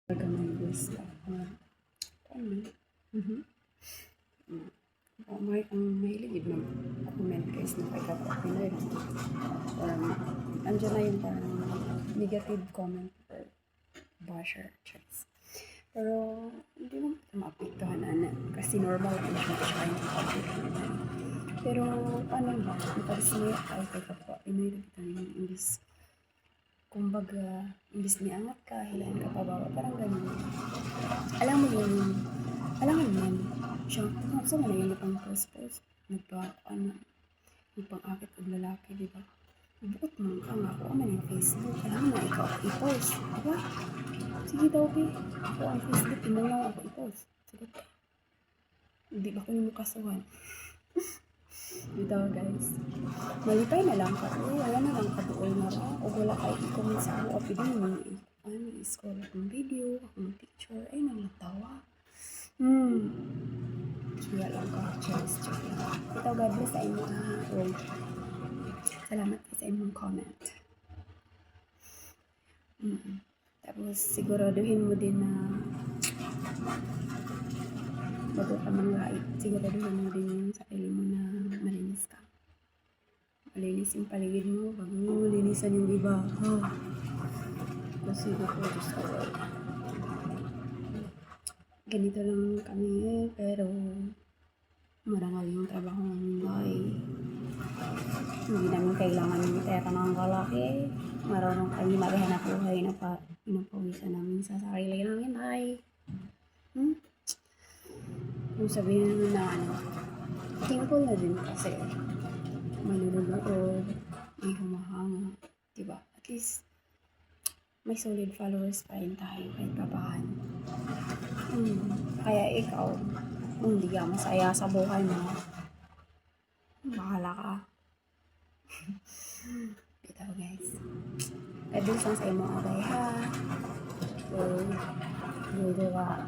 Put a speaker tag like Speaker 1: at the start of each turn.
Speaker 1: Gamay gusto. Ano? Mhm. Ang mahilig na comment guys na kay Kapwa Pinoy lang. Andyan na yung parang negative comment or basher. Choice. Pero hindi mo maapektuhan kasi normal lang siya yung public. Pero ano ba? Iparis mo ay kay Kapwa Pinoy lang yung English. Kumbaga, imbis ni angat ka, hilahin ka pababa, parang ganun. Alam mo yun, siya, sa man yun, nagpang-post, nagpang-akit ng lalaki, di ba? Bukot mo ka nga, ako man yung Facebook, alam mo na, ikaw i-post, di ba? Sige daw, be, ako ang Facebook, tinanong ako i-post. Sagot ka. Hindi ba ko yung kasuhan? Dito guys, malipay na lang ka, wala na lang kaduol na ra, o wala kayo i-comment sa ako, o pwede mo i-scroll akong video, akong picture, ay nangatawa. Kaya lang ka, cheers. Ito, God bless sa inyo. Salamat sa inyong comment. Tapos, siguraduhin mo din na bago ka mang-right, siguraduhin mo din yung sarili mo na malinis ka. Malinis yung paligid mo, bago mo linisan yung iba. Kasi ako, Diyos ko. Ganito lang kami, pero marangal yung trabaho namin ay hindi namin kailangan yung pera ng kalaki. Marunong kami maghanap buhay na pinapawisan namin sa sarili namin ay kung sabihin naman na thankful na din kasi may nanonood, may humahanga, diba? At least may solid followers pa rin tayo kahit papaano. Kaya ikaw, kung hindi ka masaya sa buhay mo, bahala ka. Ito guys. God bless lang sa imo agay ha. So, ka.